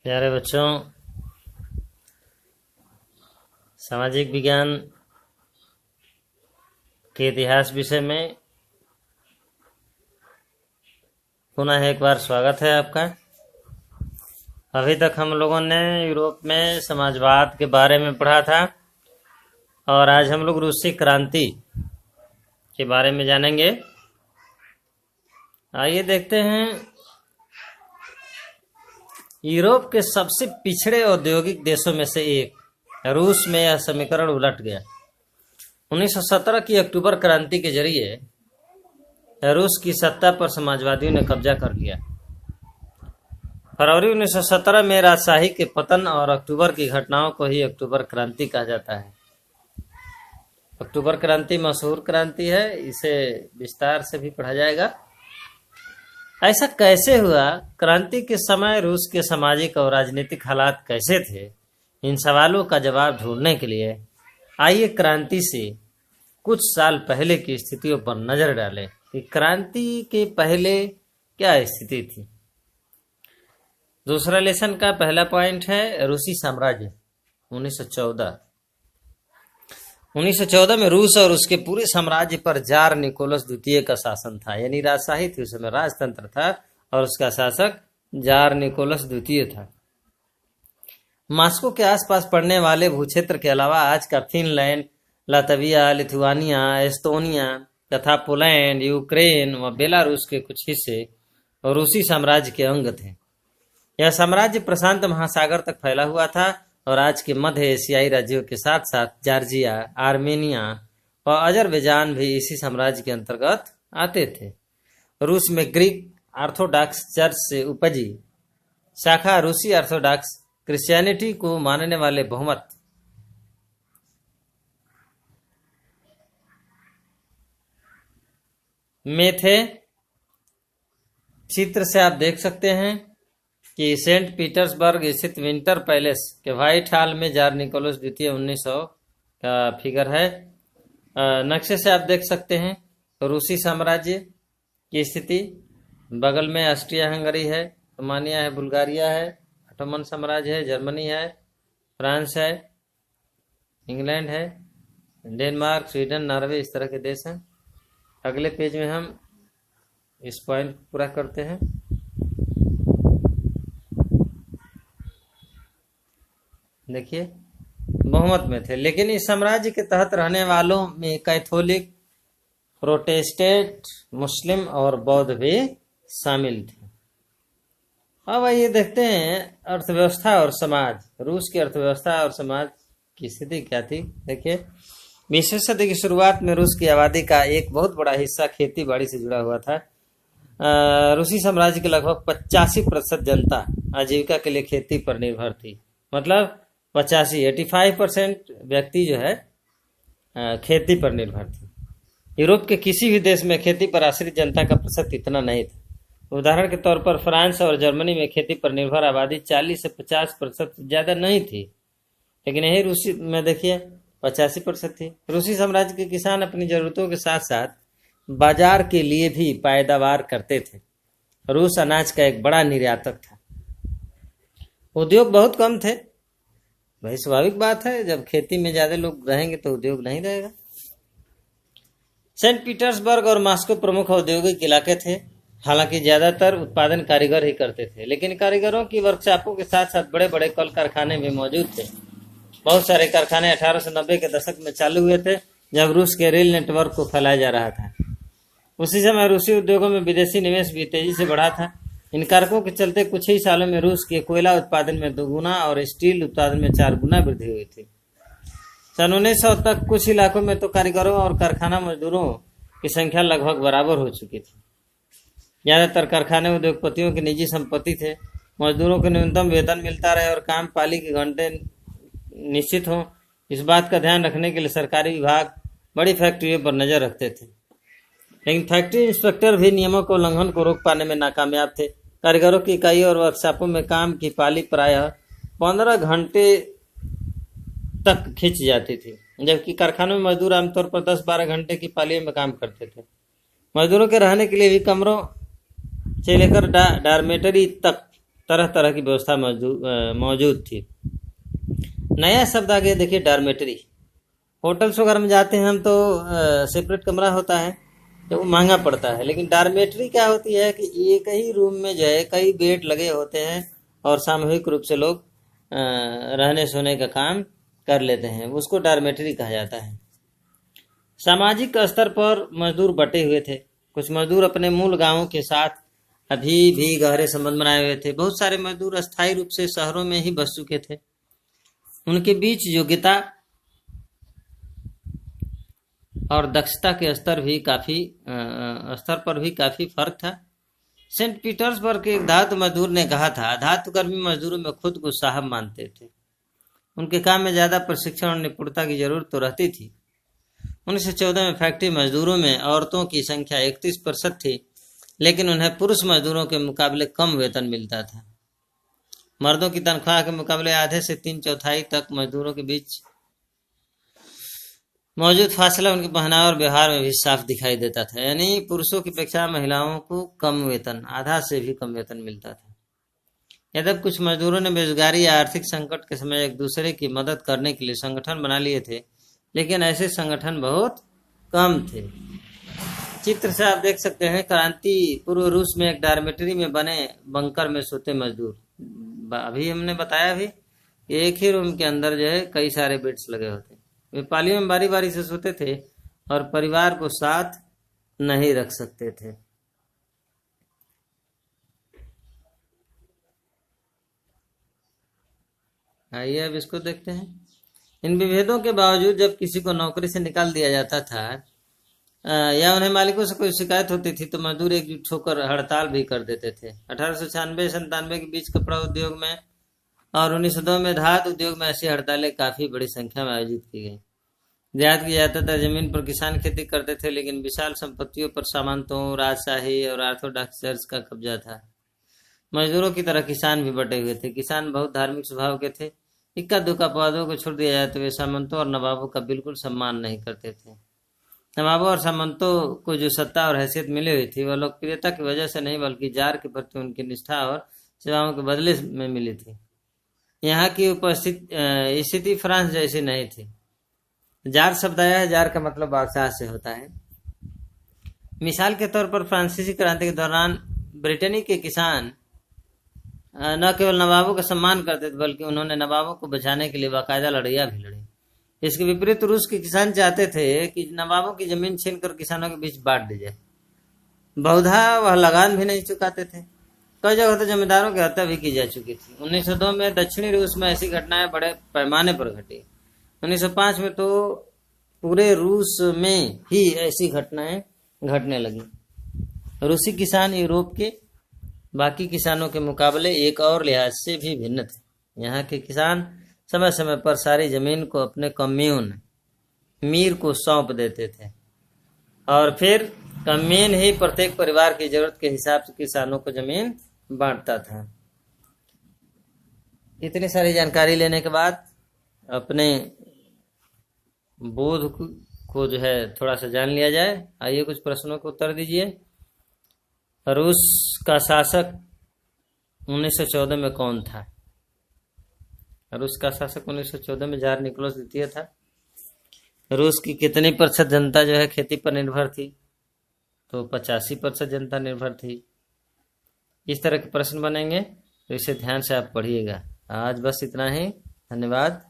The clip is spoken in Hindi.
प्यारे बच्चों, सामाजिक विज्ञान के इतिहास विषय में पुनः एक बार स्वागत है आपका। अभी तक हम लोगों ने यूरोप में समाजवाद के बारे में पढ़ा था और आज हम लोग रूसी क्रांति के बारे में जानेंगे। आइए देखते हैं। यूरोप के सबसे पिछड़े औद्योगिक देशों में से एक रूस में यह समीकरण उलट गया। 1917 की अक्टूबर क्रांति के जरिए रूस की सत्ता पर समाजवादियों ने कब्जा कर लिया। फरवरी 1917 में राजशाही के पतन और अक्टूबर की घटनाओं को ही अक्टूबर क्रांति कहा जाता है। अक्टूबर क्रांति मशहूर क्रांति है, इसे विस्तार से भी पढ़ा जाएगा। ऐसा कैसे हुआ, क्रांति के समय रूस के सामाजिक और राजनीतिक हालात कैसे थे, इन सवालों का जवाब ढूंढने के लिए आइए क्रांति से कुछ साल पहले की स्थितियों पर नजर डालें कि क्रांति के पहले क्या स्थिति थी। दूसरा लेसन का पहला पॉइंट है रूसी साम्राज्य। 1914 में रूस और उसके पूरे साम्राज्य पर जार निकोलस द्वितीय का शासन था, यानी राजशाही थी, उस समय राजतंत्र था और उसका शासक जार निकोलस द्वितीय था। मॉस्को के आसपास पड़ने वाले भूक्षेत्र के अलावा आज का फिनलैंड, लातविया, लिथुआनिया, एस्टोनिया तथा पोलैंड, यूक्रेन व बेलारूस के कुछ हिस्से और रूसी साम्राज्य के अंग थे। यह साम्राज्य प्रशांत महासागर तक फैला हुआ था और आज के मध्य एशियाई राज्यों के साथ साथ जॉर्जिया, आर्मेनिया और अजरबैजान भी इसी साम्राज्य के अंतर्गत आते थे। रूस में ग्रीक ऑर्थोडॉक्स चर्च से उपजी शाखा रूसी ऑर्थोडॉक्स क्रिश्चियनिटी को मानने वाले बहुमत में थे। चित्र से आप देख सकते हैं कि सेंट पीटर्सबर्ग स्थित विंटर पैलेस के व्हाइट हॉल में जार निकोलस द्वितीय 1900 का फिगर है। नक्शे से आप देख सकते हैं रूसी साम्राज्य की स्थिति। बगल में ऑस्ट्रिया हंगरी है, रोमानिया है, बुल्गारिया है, ऑटोमन साम्राज्य है, जर्मनी है, फ्रांस है, इंग्लैंड है, डेनमार्क, स्वीडन, नॉर्वे, इस तरह के देश हैं। अगले पेज में हम इस पॉइंट पूरा करते हैं। देखिए, बहुमत में थे, लेकिन इस साम्राज्य के तहत रहने वालों में कैथोलिक, प्रोटेस्टेंट, मुस्लिम और बौद्ध भी शामिल थे। अब आइए देखते हैं अर्थव्यवस्था और समाज। रूस की अर्थव्यवस्था और समाज की स्थिति क्या थी। देखिए, 20वीं सदी की शुरुआत में रूस की आबादी का एक बहुत बड़ा हिस्सा खेती बाड़ी से जुड़ा हुआ था। रूसी साम्राज्य की लगभग 85% जनता आजीविका के लिए खेती पर निर्भर थी। मतलब 85% व्यक्ति जो है खेती पर निर्भर थे। यूरोप के किसी भी देश में खेती पर आश्रित जनता का प्रतिशत इतना नहीं था। उदाहरण के तौर पर फ्रांस और जर्मनी में खेती पर निर्भर आबादी 40 से 50% ज्यादा नहीं थी, लेकिन यही रूसी में देखिए 85% थी। रूसी साम्राज्य के किसान अपनी जरूरतों के साथ साथ बाजार के लिए भी पैदावार करते थे। रूस अनाज का एक बड़ा निर्यातक था। उद्योग बहुत कम थे, भाई स्वाभाविक बात है, जब खेती में ज्यादा लोग रहेंगे तो उद्योग नहीं रहेगा। सेंट पीटर्सबर्ग और मॉस्को प्रमुख औद्योगिक इलाके थे। हालांकि ज्यादातर उत्पादन कारीगर ही करते थे, लेकिन कारीगरों की वर्कशॉपों के साथ साथ बड़े बड़े कल कारखाने भी मौजूद थे। बहुत सारे कारखाने 1890 के दशक में चालू हुए थे, जब रूस के रेल नेटवर्क को फैलाया जा रहा था। उसी समय रूसी उद्योगों में विदेशी निवेश भी तेजी से बढ़ा था। इन कारकों के चलते कुछ ही सालों में रूस के कोयला उत्पादन में 2 गुना और स्टील उत्पादन में 4 गुना वृद्धि हुई थी। सन 1900 तक कुछ इलाकों में तो कारीगरों और कारखाना मजदूरों की संख्या लगभग बराबर हो चुकी थी। ज्यादातर कारखाने उद्योगपतियों की निजी संपत्ति थे। मजदूरों को न्यूनतम वेतन मिलता रहे और काम पाली के घंटे निश्चित हों, इस बात का ध्यान रखने के लिए सरकारी विभाग बड़ी फैक्ट्रियों पर नजर रखते थे। लेकिन फैक्ट्री इंस्पेक्टर भी नियमों के उल्लंघन को रोक पाने में नाकामयाब थे। कारीगरों की इकाइयों और वर्कशॉपों में काम की पाली प्रायः 15 घंटे तक खिंच जाती थी, जबकि कारखानों में मजदूर आमतौर पर 10-12 घंटे की पालियों में काम करते थे। मजदूरों के रहने के लिए भी कमरों से लेकर डॉर्मेटरी तक तरह तरह की व्यवस्था मौजूद थी। नया शब्द आ गया, देखिए डॉर्मेटरी। होटल्स वगैरह में जाते हैं हम तो सेपरेट कमरा होता है, तो वो महंगा पड़ता है। लेकिन डॉर्मेटरी क्या होती है कि एक ही रूम में जो है कई बेड लगे होते हैं और सामूहिक रूप से लोग रहने सोने का काम कर लेते हैं, उसको डॉर्मेटरी कहा जाता है। सामाजिक स्तर पर मजदूर बटे हुए थे। कुछ मजदूर अपने मूल गांवों के साथ अभी भी गहरे संबंध बनाए हुए थे। बहुत सारे मजदूर अस्थायी रूप से शहरों में ही बस चुके थे। उनके बीच योग्यता और दक्षता के स्तर पर भी काफी फर्क था। सेंट पीटर्सबर्ग के एक धातु मजदूर ने कहा था, धातु कर्मी मजदूरों में खुद को साहब मानते थे। उनके काम में ज्यादा प्रशिक्षण और निपुणता की जरूरत तो रहती थी। 1914 में फैक्ट्री मजदूरों में औरतों की संख्या 31% थी, लेकिन उन्हें पुरुष मजदूरों के मुकाबले कम वेतन मिलता था। मर्दों की तनख्वाह के मुकाबले आधे से 3/4 तक मजदूरों के बीच मौजूद फासला उनके पहनावे और व्यवहार में भी साफ दिखाई देता था। यानी पुरुषों की अपेक्षा महिलाओं को कम वेतन, आधा से भी कम वेतन मिलता था। यद्यपि कुछ मजदूरों ने बेरोजगारी या आर्थिक संकट के समय एक दूसरे की मदद करने के लिए संगठन बना लिए थे, लेकिन ऐसे संगठन बहुत कम थे। चित्र से आप देख सकते हैं, क्रांति पूर्व रूस में एक डॉर्मेटरी में बने बंकर में सोते मजदूर। अभी हमने बताया भी, एक ही रूम के अंदर जो है कई सारे बेड्स लगे होते। वे पालियों में बारी बारी से सोते थे और परिवार को साथ नहीं रख सकते थे। आइए अब इसको देखते हैं। इन विभेदों के बावजूद जब किसी को नौकरी से निकाल दिया जाता था या उन्हें मालिकों से कोई शिकायत होती थी, तो मजदूर एकजुट होकर हड़ताल भी कर देते थे। 1896-97 के बीच कपड़ा उद्योग में और 1902 में धातु उद्योग में ऐसी हड़तालें काफी बड़ी संख्या में आयोजित की गई। देहात की ज्यादातर जमीन पर किसान खेती करते थे, लेकिन विशाल संपत्तियों पर सामंतों, राजशाही और ऑर्थोडॉक्स चर्च का कब्जा था। मजदूरों की तरह किसान भी बटे हुए थे। किसान बहुत धार्मिक स्वभाव के थे। इक्का दुक्का पौधों को छोड़ दिया जाए तो वे सामंतों और नवाबों का बिल्कुल सम्मान नहीं करते थे। नवाबों और सामंतों को जो सत्ता और हैसियत मिली हुई थी, वह लोकप्रियता की वजह से नहीं, बल्कि जार के प्रति उनकी निष्ठा और सेवाओं के बदले में मिली थी। यहाँ की स्थिति फ्रांस जैसी नहीं थी। जार शब्द आया है, जार का मतलब बादशाह से होता है। मिसाल के तौर पर फ्रांसीसी क्रांति के दौरान ब्रिटेनी के किसान न केवल नवाबों का सम्मान करते थे, बल्कि उन्होंने नवाबों को बचाने के लिए बाकायदा लड़ाइयां भी लड़ी। इसके विपरीत रूस के किसान चाहते थे कि नवाबों की जमीन छीनकर किसानों के बीच बांट दी जाए। बहुधा वह लगान भी नहीं चुकाते थे। कई जगह तो जमींदारों की हत्या भी की जा चुकी थी। 1902 में दक्षिणी रूस में ऐसी घटनाएं बड़े पैमाने पर घटी। 1905 में तो पूरे रूस में ही ऐसी घटनाएं घटने लगी। रूसी किसान यूरोप के बाकी किसानों के मुकाबले एक और लिहाज से भी भिन्न थे। यहाँ के किसान समय समय पर सारी जमीन को अपने कम्यून मीर को सौंप देते थे और फिर कम्यून ही प्रत्येक परिवार की जरूरत के हिसाब से किसानों को जमीन बांटता था। इतनी सारी जानकारी लेने के बाद अपने बोध को जो है थोड़ा सा जान लिया जाए। आइए कुछ प्रश्नों को उत्तर दीजिए। रूस का शासक 1914 में कौन था? रूस का शासक 1914 में जार निकोलस द्वितीय था। रूस की कितनी % जनता जो है खेती पर निर्भर थी? तो 85% जनता निर्भर थी। इस तरह के प्रश्न बनेंगे तो इसे ध्यान से आप पढ़िएगा। आज बस इतना ही। धन्यवाद।